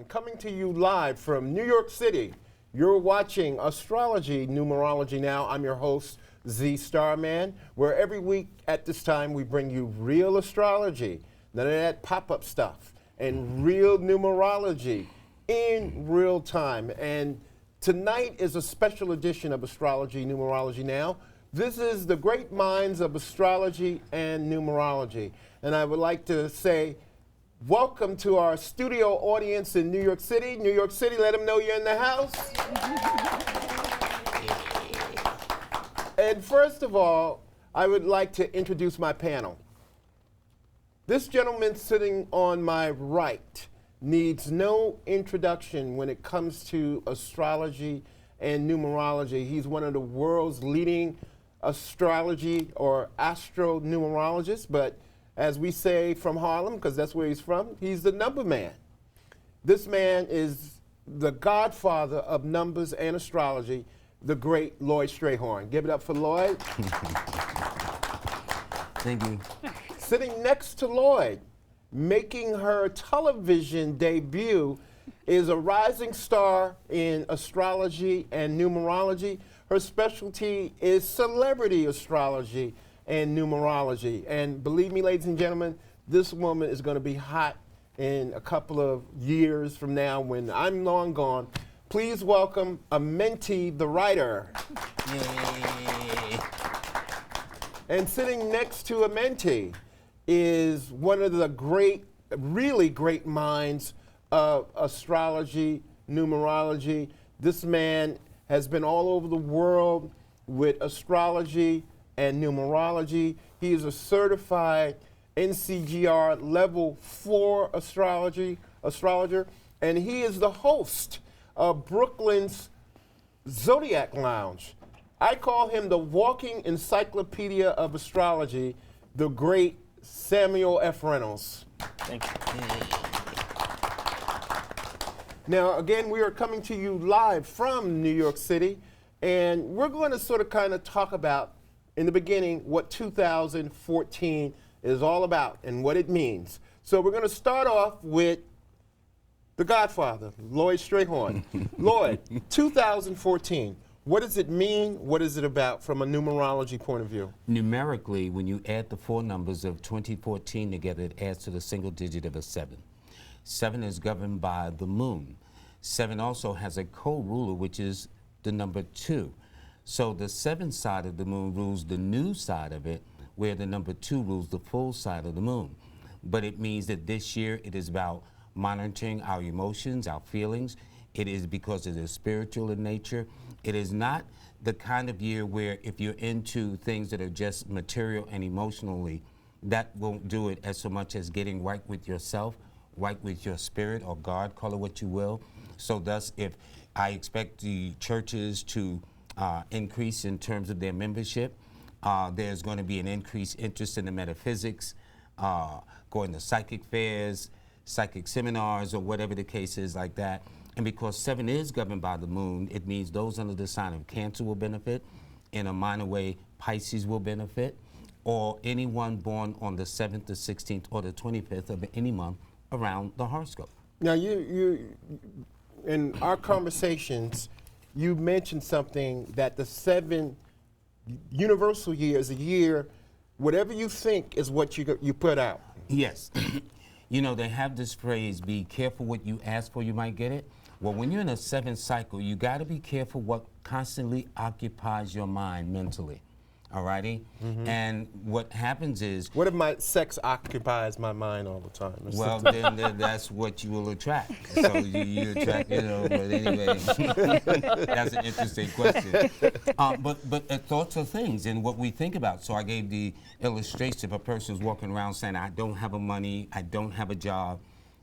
Coming to you live from New York City. You're watching Astrology Numerology now. I'm your host, Z Starman, where every week at this time we bring you real astrology, none of that pop-up stuff, and real numerology in real time. And tonight is a special edition of Astrology Numerology now. This is the great minds of astrology and numerology. And I would like to say, welcome to our studio audience in New York City. New York City, let them know you're in the house. And first of all, I would like to introduce my panel. This gentleman sitting on my right needs no introduction when it comes to astrology and numerology. He's one of the world's leading astrology or astro-numerologists, but as we say from Harlem, because that's where he's from, he's the number man. This man is the godfather of numbers and astrology, the great Lloyd Strayhorn. Give it up for Lloyd. Thank you. Sitting next to Lloyd, making her television debut, is a rising star in astrology and numerology. Her specialty is celebrity astrology and numerology. And believe me, ladies and gentlemen, this woman is going to be hot in a couple of years from now when I'm long gone. Please welcome Amenti, the writer. Yay. And sitting next to Amenti is one of the great, really great minds of astrology, numerology. This man has been all over the world with astrology and numerology. He is a certified NCGR level 4 astrologer, and he is the host of Brooklyn's Zodiac Lounge. I call him the walking encyclopedia of astrology, the great Samuel F. Reynolds. Thank you. Now, again, we are coming to you live from New York City, and we're going to sort of kind of talk about, in the beginning, what 2014 is all about and what it means. So we're going to start off with the Godfather, Lloyd Strayhorn. Lloyd, 2014, what does it mean? What is it about from a numerology point of view? Numerically, when you add the four numbers of 2014 together, it adds to the single digit of a 7. 7 is governed by the moon. 7 also has a co-ruler, which is the number 2. So the 7 side of the moon rules the new side of it, where the number 2 rules the full side of the moon. But it means that this year it is about monitoring our emotions, our feelings. It is because it is spiritual in nature. It is not the kind of year where if you're into things that are just material and emotionally, that won't do it as so much as getting right with yourself, right with your spirit or God, call it what you will. So thus, if I expect the churches to increase in terms of their membership, there's going to be an increased interest in the metaphysics, going to psychic fairs, psychic seminars, or whatever the case is like that. And because 7 is governed by the moon, it means those under the sign of Cancer will benefit. In a minor way, Pisces will benefit, or anyone born on the 7th, the 16th, or the 25th of any month around the horoscope. Now, you in our conversations, you mentioned something that the 7 universal year is a year, whatever you think is what you put out. Yes. You know, they have this phrase, be careful what you ask for, you might get it. Well, when you're in a 7 cycle, you got to be careful what constantly occupies your mind mentally. All righty? Mm-hmm. And what happens is... What if my sex occupies my mind all the time? Well, then that's what you will attract. So you attract, you know, but anyway, that's an interesting question. But thoughts are things and what we think about. So I gave the illustration of a person's walking around saying, I don't have a money, I don't have a job.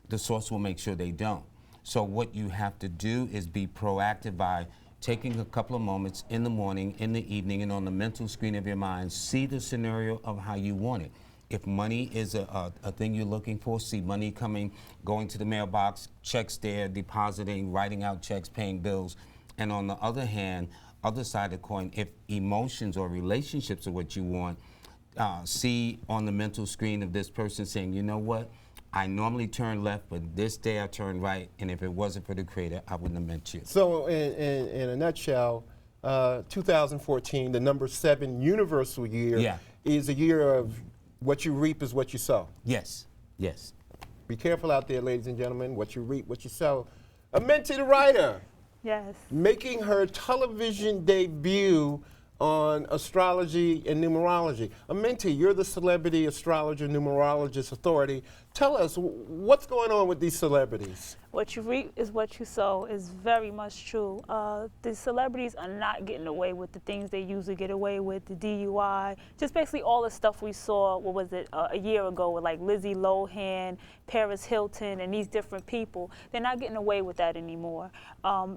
The source will make sure they don't. So what you have to do is be proactive by taking a couple of moments in the morning, in the evening, and on the mental screen of your mind, see the scenario of how you want it. If money is a thing you're looking for, see money coming, going to the mailbox, checks there, depositing, writing out checks, paying bills. And on the other hand, other side of the coin, if emotions or relationships are what you want, see on the mental screen of this person saying, you know what, I normally turn left, but this day I turned right, and if it wasn't for the Creator, I wouldn't have met you. So in a nutshell, 2014, the number 7 universal year, is a year of what you reap is what you sow. Yes, yes. Be careful out there, ladies and gentlemen. What you reap, what you sow. Amenti the writer. Yes. Making her television debut on astrology and numerology. Amenti, you're the celebrity astrologer numerologist authority. Tell us, what's going on with these celebrities? What you reap is what you sow is very much true. The celebrities are not getting away with the things they usually get away with, the DUI, just basically all the stuff we saw, what was it, a year ago with like Lizzie Lohan, Paris Hilton, and these different people. They're not getting away with that anymore.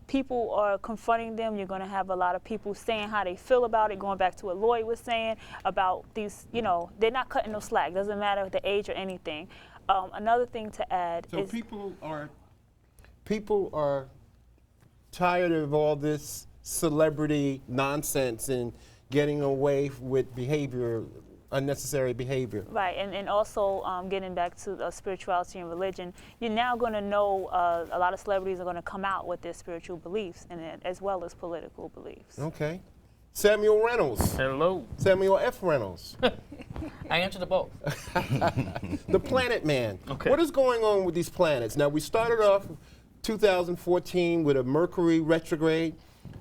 People are confronting them. You're going to have a lot of people saying how they feel about it, going back to what Lloyd was saying about these, you know, they're not cutting no slack. Doesn't matter the age or anything. Another thing to add is people are tired of all this celebrity nonsense and getting away with behavior, unnecessary behavior. Right, and also getting back to spirituality and religion, you're now going to know a lot of celebrities are going to come out with their spiritual beliefs and as well as political beliefs. Okay. Samuel Reynolds. Hello. Samuel F. Reynolds. I answered the both. The Planet Man. Okay. What is going on with these planets? Now, we started off 2014 with a Mercury retrograde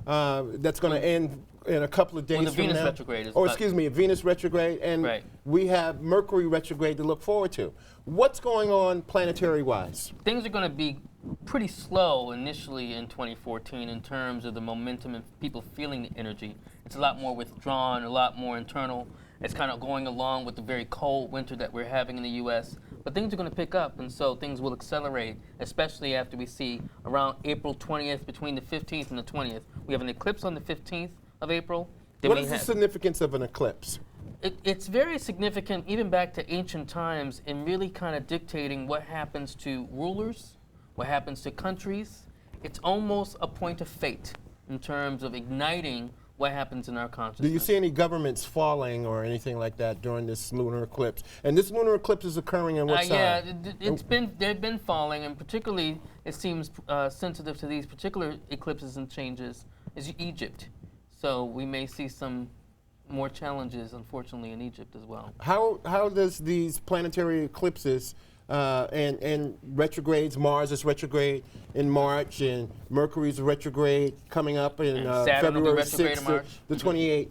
that's going to end in a couple of days Well, the from Venus now. retrograde is Oh, about- excuse me, a Venus retrograde, and Right. we have Mercury retrograde to look forward to. What's going on planetary-wise? Things are going to be pretty slow initially in 2014 in terms of the momentum and people feeling the energy. It's a lot more withdrawn, a lot more internal. It's kind of going along with the very cold winter that we're having in the U.S. But things are going to pick up, and so things will accelerate, especially after we see around April 20th, between the 15th and the 20th. We have an eclipse on the 15th of April. Then What we is the have- significance of an eclipse? It's very significant, even back to ancient times, in really kind of dictating what happens to rulers, what happens to countries. It's almost a point of fate in terms of igniting what happens in our consciousness. Do you see any governments falling or anything like that during this lunar eclipse? And this lunar eclipse is occurring in what Yeah, sign? they've been falling, and particularly it seems sensitive to these particular eclipses and changes is Egypt. So we may see some more challenges, unfortunately, in Egypt as well. How does these planetary eclipses and retrogrades, Mars is retrograde in March, and Mercury's retrograde coming up in And Saturn will be February retrograde 6th in to March. the 28th.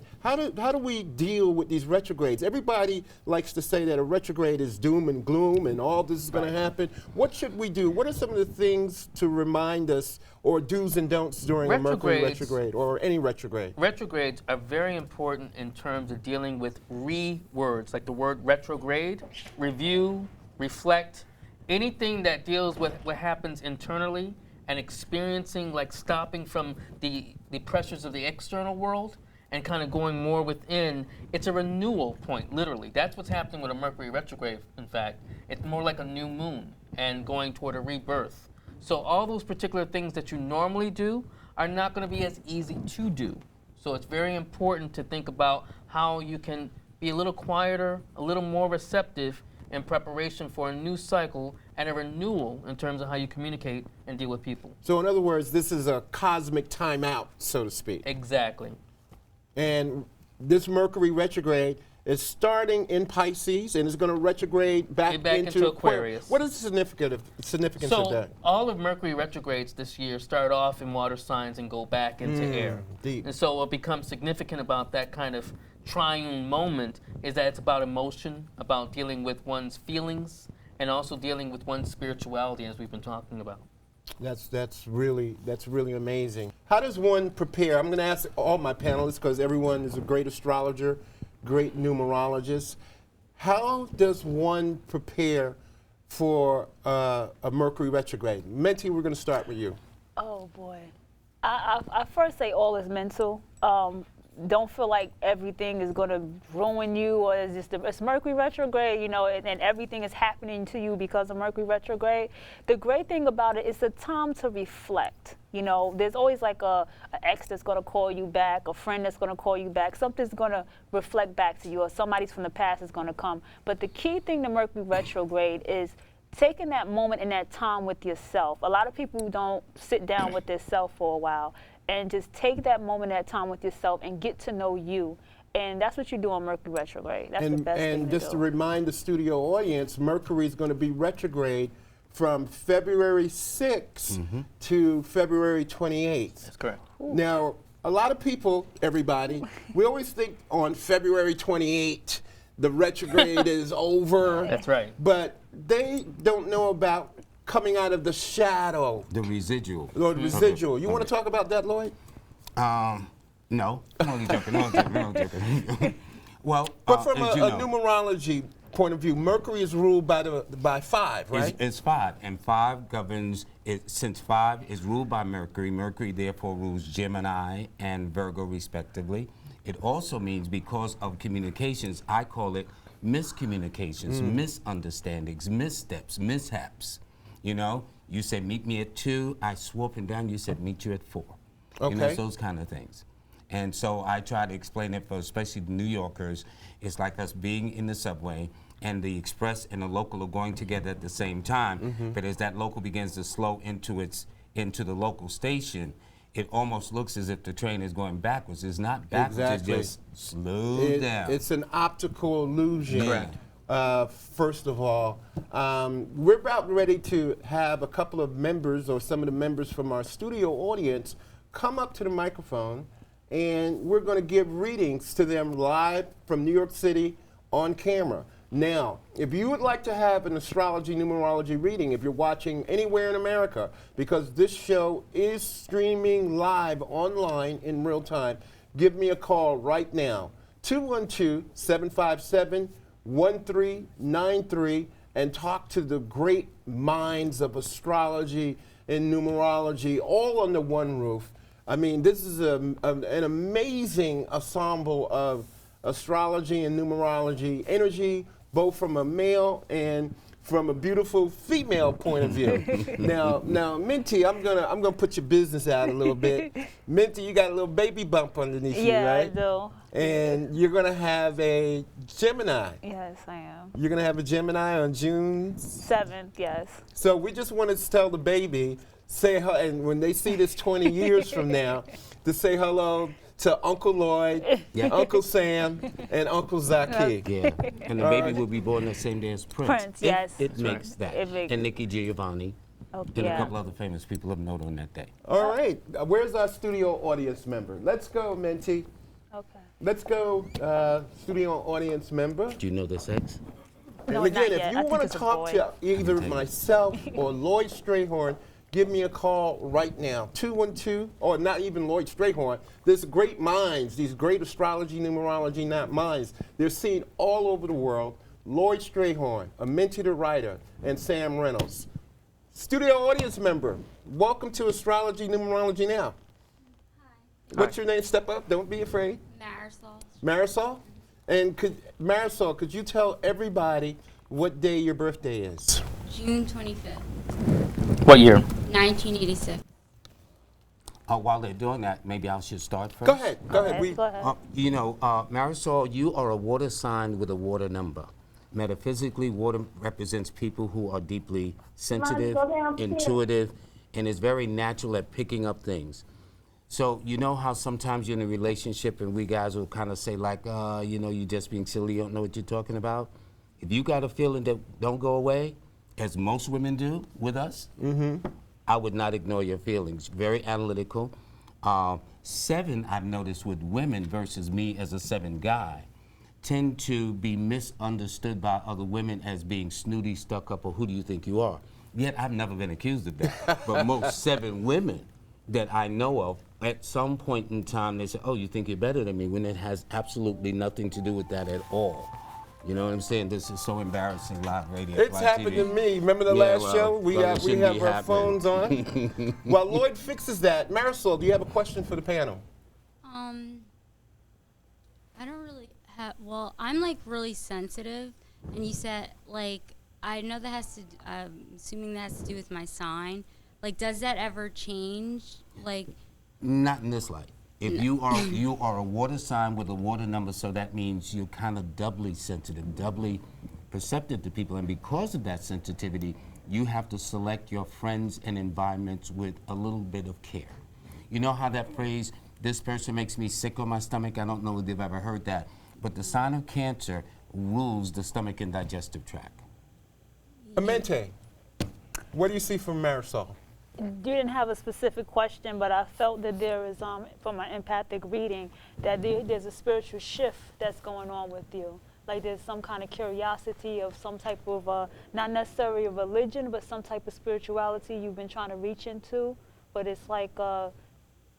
How do we deal with these retrogrades? Everybody likes to say that a retrograde is doom and gloom and all this is going to happen. What should we do? What are some of the things to remind us, or do's and don'ts during a Mercury retrograde or any retrograde? Retrogrades are very important in terms of dealing with words, like the word retrograde, review, reflect, anything that deals with what happens internally and experiencing, like stopping from the pressures of the external world and kind of going more within. It's a renewal point, literally. That's what's happening with a Mercury retrograde, in fact. It's more like a new moon and going toward a rebirth. So all those particular things that you normally do are not going to be as easy to do. So it's very important to think about how you can be a little quieter, a little more receptive in preparation for a new cycle and a renewal in terms of how you communicate and deal with people. So in other words, this is a cosmic timeout, so to speak. Exactly. And this Mercury retrograde is starting in Pisces and is going to retrograde back into Aquarius. What is the significance of So that? all of Mercury retrogrades this year start off in water signs and go back into air. Deep. And so what becomes significant about that kind of triune moment is that it's about emotion, about dealing with one's feelings, and also dealing with one's spirituality, as we've been talking about. That's really amazing. How does one prepare? I'm going to ask all my panelists, because everyone is a great astrologer, great numerologist. How does one prepare for a Mercury retrograde? Menti, we're going to start with you. Oh boy, I first say all is mental. Don't feel like everything is going to ruin you, or it's Mercury retrograde, you know, and everything is happening to you because of Mercury retrograde. The great thing about it is a time to reflect. You know, there's always like an ex that's going to call you back, a friend that's going to call you back. Something's going to reflect back to you, or somebody's from the past is going to come. But the key thing to Mercury retrograde is taking that moment and that time with yourself. A lot of people don't sit down with their self for a while and just take that moment, that time with yourself and get to know you. And that's what you do on Mercury retrograde. That's the best thing And to just do. to remind the studio audience, Mercury is going to be retrograde from February 6th to February 28th. That's correct. Now, a lot of people, everybody, we always think on February 28th, the retrograde is over. That's right. But they don't know about coming out of the shadow, The residual. or the residual. You want to talk about that, Lloyd? No, I'm only joking. I'm only joking. Well, But from as a you know, numerology point of view, Mercury is ruled by 5, right? It's 5, and 5 governs it. Since 5 is ruled by Mercury, Mercury therefore rules Gemini and Virgo respectively. It also means, because of communications, I call it miscommunications, misunderstandings, missteps, mishaps. You know, you said meet me at 2, I swore up and down, you said meet you at 4. You know, Okay. those kind of things. And so I try to explain it for especially the New Yorkers. It's like us being in the subway and the express and the local are going together at the same time. But as that local begins to slow into the local station, it almost looks as if the train is going backwards. It's not backwards, Exactly. it's just slow down. It's an optical illusion. Correct. First of all, we're about ready to have a couple of members, or some of the members from our studio audience, come up to the microphone, and we're going to give readings to them live from New York City on camera. Now, if you would like to have an astrology numerology reading, if you're watching anywhere in America, because this show is streaming live online in real time, give me a call right now, 212-757-1393, and talk to the great minds of astrology and numerology all under one roof. I mean, this is an amazing ensemble of astrology and numerology energy, both from a male and from a beautiful female point of view. now, Minty, I'm gonna put your business out a little bit. Minty, you got a little baby bump underneath you, Yeah, right? I do. And you're gonna have a Gemini. Yes, I am. You're gonna have a Gemini on June. 7th, yes. So we just wanted to tell the baby, say hello, and when they see this 20 years from now, to say hello to Uncle Lloyd, Yeah. Uncle Sam, and Uncle Zaki. Yeah, and the baby will be born the same day as Prince. Prince, yes. It makes that. It makes- And Nikki Giovanni, Oh, and a yeah. couple other famous people of note on that day. All right, where's our studio audience member? Let's go, Minty. Okay. Let's go, studio audience member. Do you know the sex? No, And again, not if yet. I you think want to it's a talk boy. to either myself or Lloyd Strayhorn, give me a call right now, 212, or not even Lloyd Strayhorn. There's great minds, these great astrology, numerology, not minds. They're seen all over the world. Lloyd Strayhorn, Minty the writer, and Sam Reynolds. Studio audience member, welcome to Astrology Numerology Now. Hi, What's your name? Step up, don't be afraid. Marisol. Marisol? And Marisol, could you tell everybody what day your birthday is? June 25th, What year? 1986. While they're doing that, maybe I should start first. Go ahead, go ahead. Go ahead. You know, Marisol, you are a water sign with a water number. Metaphysically, water represents people who are deeply sensitive, intuitive, and is very natural at picking up things. So you know how sometimes you're in a relationship and we guys will kind of say like, you know, you're just being silly, you don't know what you're talking about. If you got a feeling that don't go away, as most women do with us, I would not ignore your feelings. Very analytical. 7, I've noticed with women versus me as a 7 guy, tend to be misunderstood by other women as being snooty, stuck up, or who do you think you are? Yet I've never been accused of that. But most 7 women that I know of, at some point in time, they say, oh, you think you're better than me, when it has absolutely nothing to do with that at all. You know what I'm saying? This is so embarrassing, live radio. It's live happened TV. to me. Remember the Yeah, last well, show? We well, it shouldn't have be our happening. phones on. While Lloyd fixes that, Marisol, do you have a question for the panel? I don't really have, well, I'm like really sensitive, and you said, like, I know that has to, I'm assuming that has to do with my sign. Like, does that ever change? Like, Not in this light. If you are a water sign with a water number, so that means you're kind of doubly sensitive, doubly perceptive to people, and because of that sensitivity, you have to select your friends and environments with a little bit of care. You know how that phrase, this person makes me sick on my stomach? I don't know if they've ever heard that. But the sign of Cancer rules the stomach and digestive tract. Amente, what do you see from Marisol? You didn't have a specific question, but I felt that there is, from an empathic reading, that there's a spiritual shift that's going on with you. Like there's some kind of curiosity of some type of, not necessarily a religion, but some type of spirituality you've been trying to reach into. But it's like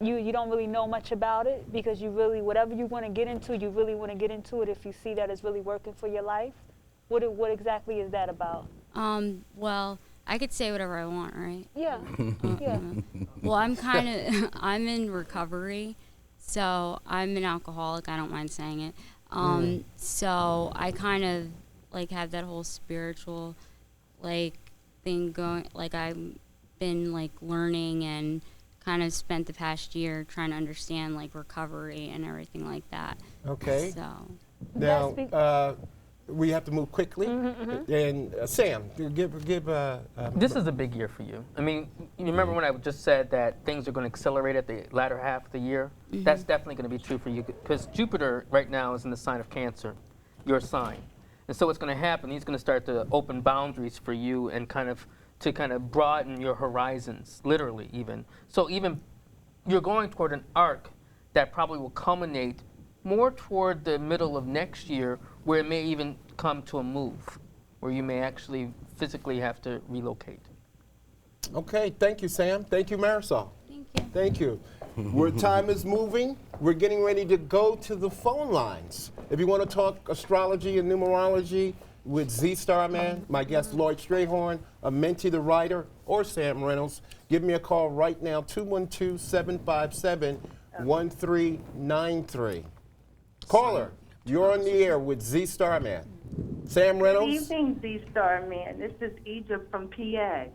you don't really know much about it, because you really, whatever you want to get into, you really want to get into it if you see that it's really working for your life. What exactly is that about? Well, I could say whatever I want, right? Yeah, yeah. Well, I'm in recovery, so I'm an alcoholic. I don't mind saying it. So I kind of like have that whole spiritual like thing going. Like I've been like learning and kind of spent the past year trying to understand like recovery and everything like that. Okay. So Now, we have to move quickly. And Sam, give This is a big year for you. I mean, you remember when I just said that things are going to accelerate at the latter half of the year? That's definitely going to be true for you, because Jupiter right now is in the sign of Cancer, your sign. And so what's going to happen, he's going to start to open boundaries for you and kind of broaden your horizons, literally even. So even you're going toward an arc that probably will culminate more toward the middle of next year, where it may even come to a move, where you may actually physically have to relocate. Okay, thank you, Sam. Thank you, Marisol. thank you. Thank you. Where time is moving, we're getting ready to go to the phone lines. If you want to talk astrology and numerology with Z Starman, my guest Lloyd Strayhorn, Amente the writer, or Sam Reynolds, give me a call right now, 212-757-1393. Caller, you're on the air with Z Starman. Sam Reynolds. Good evening, Z Starman. This is Egypt from PA.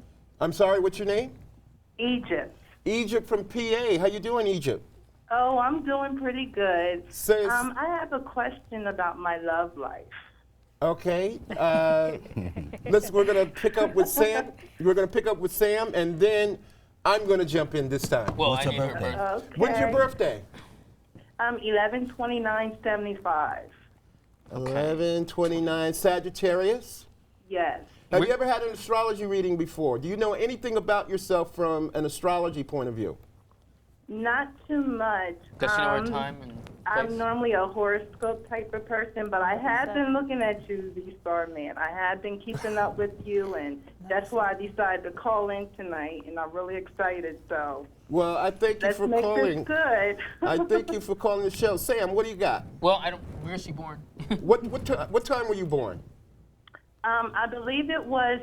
I'm sorry, what's your name? Egypt. Egypt from PA. How you doing, Egypt? Oh, I'm doing pretty good. Sis. I have a question about my love life. Okay. We're going to pick up with Sam. We're going to pick up with Sam, and then I'm going to jump in this time. Well, What's I your need her birthday? birthday. Okay. When's your birthday? 11/29/75. 11/29, Sagittarius. Yes. Have you ever had an astrology reading before? Do you know anything about yourself from an astrology point of view? Not too much. Does she know her time and I'm place? normally a horoscope type of person, but I have been looking at you, Z Starman. I have been keeping up with you, and that's why I decided to call in tonight, and I'm really excited. So Well, I thank you let's for make calling. this good. I thank you for calling the show. Sam, what do you got? Well, where is she born? What time were you born? I believe it was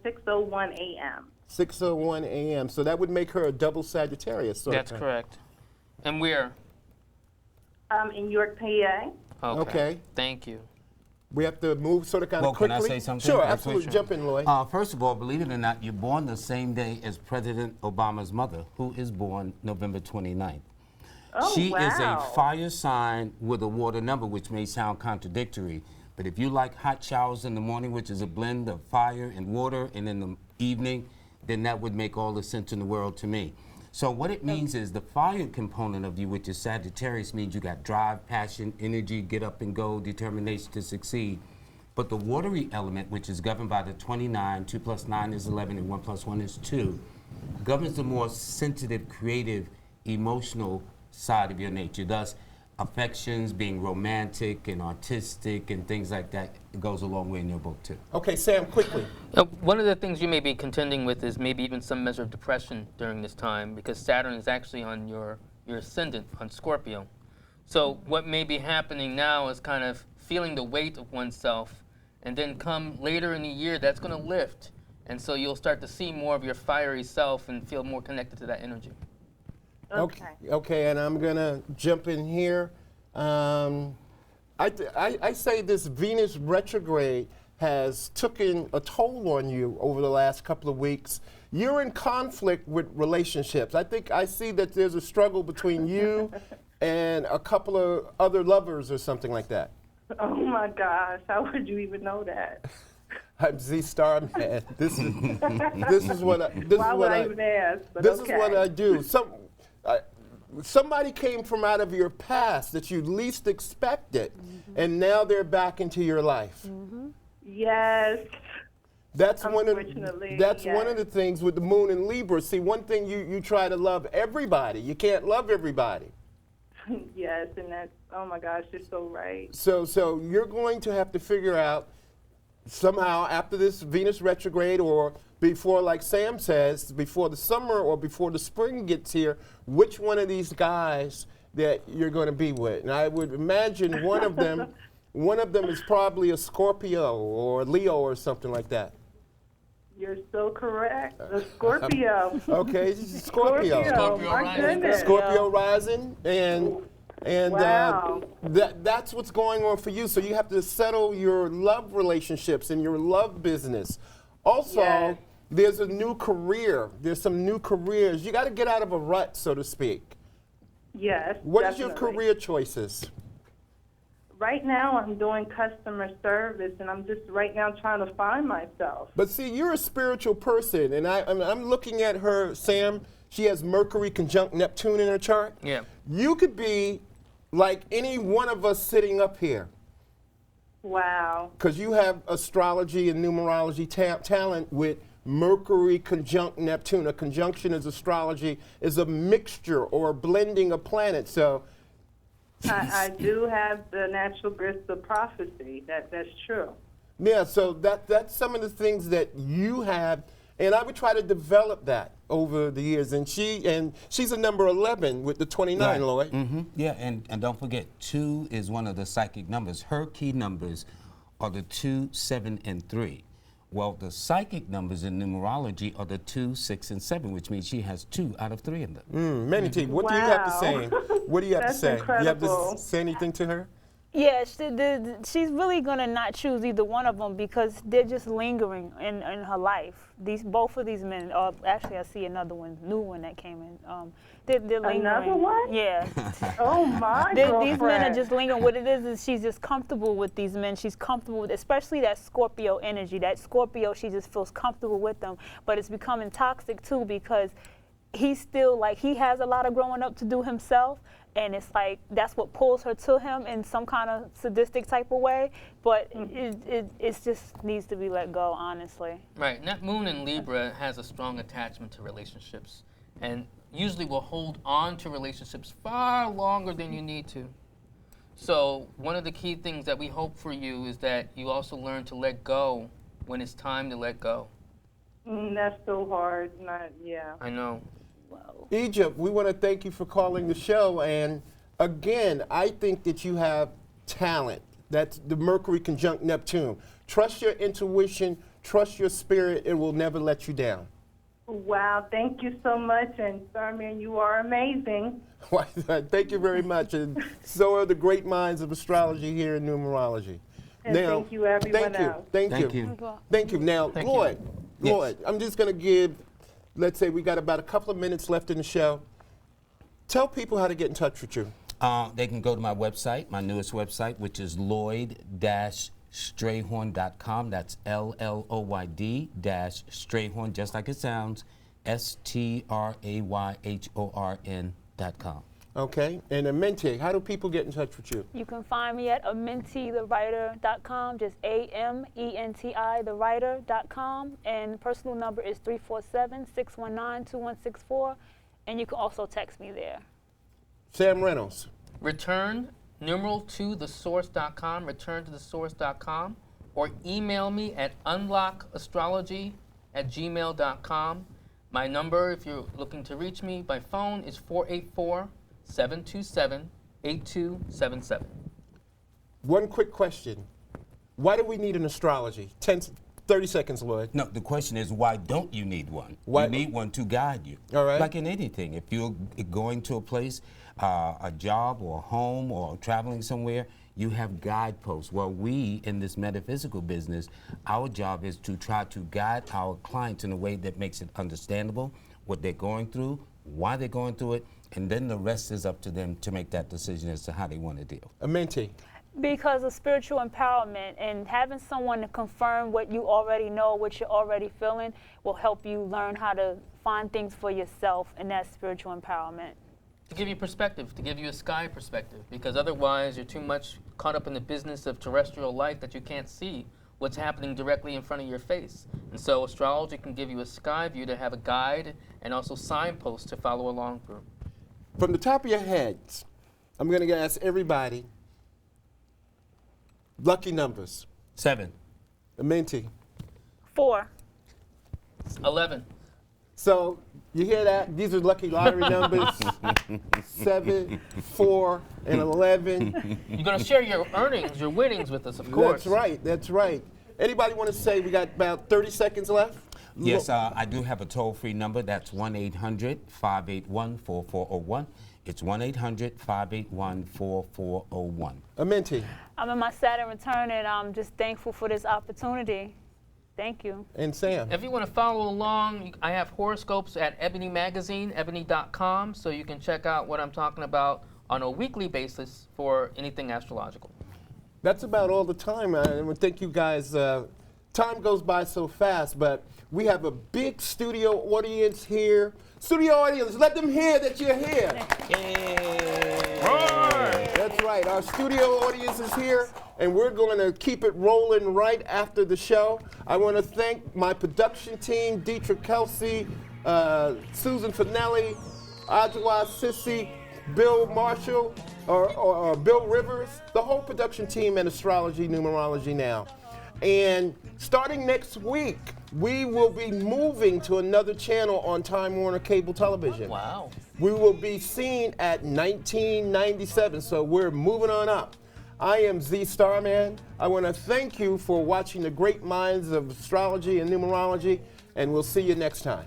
6:01 a.m. 6:01 a.m. So that would make her a double Sagittarius. Sort That's of thing. correct. And where? In York, PA. Okay. Thank you. We have to move sort of kind Well, of can quickly. I say something? Sure, Absolutely. absolutely. Jump in, Lloyd. First of all, believe it or not, you're born the same day as President Obama's mother, who is born November 29th. Oh, She is a wow. fire sign with a water number, which may sound contradictory. But if you like hot showers in the morning, which is a blend of fire and water, and in the evening, then that would make all the sense in the world to me. So what it means is the fire component of you, which is Sagittarius, means you got drive, passion, energy, get up and go, determination to succeed. But the watery element, which is governed by the 29, 2 plus 9 is 11, and 1 plus 1 is 2, governs the more sensitive, creative, emotional side of your nature. Thus, affections, being romantic and artistic and things like that, it goes a long way in your book too. Okay, Sam, quickly. One of the things you may be contending with is maybe even some measure of depression during this time, because Saturn is actually on your ascendant, on Scorpio. So what may be happening now is kind of feeling the weight of oneself, and then come later in the year, that's going to lift. And so you'll start to see more of your fiery self and feel more connected to that energy. Okay, and I'm gonna jump in here. I say this Venus retrograde has taken a toll on you over the last couple of weeks. You're in conflict with relationships. I see that there's a struggle between you and a couple of other lovers or something like that. Oh my gosh, how would you even know that? I'm Z Star Man. This is what I, this Why is would what I I even ask? But this okay. is what I do. Somebody came from out of your past that you least expected, and now they're back into your life. Yes. That's one of Unfortunately, one of the things with the moon in Libra. See, one thing you try to love everybody. You can't love everybody. Yes, and that's, oh my gosh, you're so right. So you're going to have to figure out somehow after this Venus retrograde, or before, like Sam says, before the summer or before the spring gets here, which one of these guys that you're going to be with. And I would imagine one of them is probably a Scorpio or Leo or something like that. You're so correct. The Scorpio. Okay, Scorpio. Scorpio My rising. goodness. Scorpio rising, and Wow. that's what's going on for you. So you have to settle your love relationships and your love business. Also, Yes. there's a new career. There's some new careers. You got to get out of a rut, so to speak. Yes. What is your definitely. career choices? Right now, I'm doing customer service, and I'm just right now trying to find myself. But see, you're a spiritual person, and I'm looking at her, Sam. She has Mercury conjunct Neptune in her chart. Yeah. You could be like any one of us sitting up here, Wow. because you have astrology and numerology talent with Mercury conjunct Neptune. A conjunction is astrology, is a mixture or a blending of planets. So I do have the natural gifts of prophecy. That's true. yeah, so that's some of the things that you have, and I would try to develop that over the years. And she's a number 11 with the 29, Right. Lloyd. Yeah, and don't forget, 2 is one of the psychic numbers. Her key numbers are the 2, 7, and 3. Well, the psychic numbers in numerology are the 2, 6, and 7, which means she has 2 out of 3 of them. Manny, what do you have to Wow. say? What do you have That's to say? You have incredible. to say anything to her? Yeah, she's really gonna not choose either one of them because they're just lingering in her life. Both of these men. Actually, I see another one, new one that came in. They're lingering. Another one? Yeah. Oh my These girlfriend. men are just lingering. What it is she's just comfortable with these men. She's comfortable with, especially that Scorpio energy. That Scorpio, she just feels comfortable with them. But it's becoming toxic too because he's still like, he has a lot of growing up to do himself. And it's like, that's what pulls her to him in some kind of sadistic type of way. But it just needs to be let go, honestly. Right. And that moon in Libra has a strong attachment to relationships, and usually will hold on to relationships far longer than you need to. So one of the key things that we hope for you is that you also learn to let go when it's time to let go. That's so hard. Yeah. I know. Egypt, we want to thank you for calling the show. And again, I think that you have talent. That's the Mercury conjunct Neptune. Trust your intuition, trust your spirit. It will never let you down. Wow. Thank you so much. And Starman, you are amazing. Thank you very much. And so are the great minds of astrology here in numerology. And thank you, everyone else. Thank Thank you. you. Thank you. Now, Thank Lloyd, Yes. Lloyd, I'm just going to give, let's say we got about a couple of minutes left in the show. Tell people how to get in touch with you. They can go to my website, my newest website, which is Lloyd-Strayhorn.com. That's LLOYD-Strayhorn, just like it sounds, STRAYHORN.com. Okay. And Amenti, how do people get in touch with you? You can find me at amentithewriter.com, just AMENTI, thewriter.com. And personal number is 347-619-2164. And you can also text me there. Sam Reynolds. Return to thesource.com, return to thesource.com, or email me at unlockastrology@gmail.com. My number, if you're looking to reach me by phone, is 484-727-8277. One quick question. Why do we need an astrology? 30 seconds, Lloyd. No, the question is, why don't you need one? Why- You need one to guide you. All right. Like in anything. If you're going to a place, a job or a home or traveling somewhere, you have guideposts. Well, we in this metaphysical business, our job is to try to guide our clients in a way that makes it understandable, what they're going through, why they're going through it, and then the rest is up to them to make that decision as to how they want to deal. Amenti. Because of spiritual empowerment and having someone to confirm what you already know, what you're already feeling, will help you learn how to find things for yourself, and that's spiritual empowerment. To give you perspective, to give you a sky perspective, because otherwise you're too much caught up in the business of terrestrial life that you can't see what's happening directly in front of your face. And so astrology can give you a sky view to have a guide and also signposts to follow along through. From the top of your heads, I'm going to ask everybody lucky numbers. 7. Amenti. 4. 11. So you hear that? These are lucky lottery numbers. 7, 4, and 11. You're going to share your earnings, your winnings with us, of course. That's right. That's right. Anybody want to say we got about 30 seconds left? Yes, I do have a toll-free number. That's 1-800-581-4401. It's 1-800-581-4401. Amenti. I'm in my Saturn return, and I'm just thankful for this opportunity. Thank you. And Sam. If you want to follow along, I have horoscopes at Ebony Magazine, ebony.com, so you can check out what I'm talking about on a weekly basis for anything astrological. That's about all the time. I thank you guys. Time goes by so fast, but we have a big studio audience here. Studio audience, let them hear that you're here. That's right. Our studio audience is here, and we're going to keep it rolling right after the show. I want to thank my production team, Dietrich Kelsey, Susan Finelli, Adjoa Sissy, Bill Marshall, or Bill Rivers, the whole production team at Astrology Numerology now. And starting next week, we will be moving to another channel on Time Warner Cable Television. Wow. We will be seen at 1997, so we're moving on up. I am Z Starman. I want to thank you for watching the great minds of astrology and numerology, and we'll see you next time.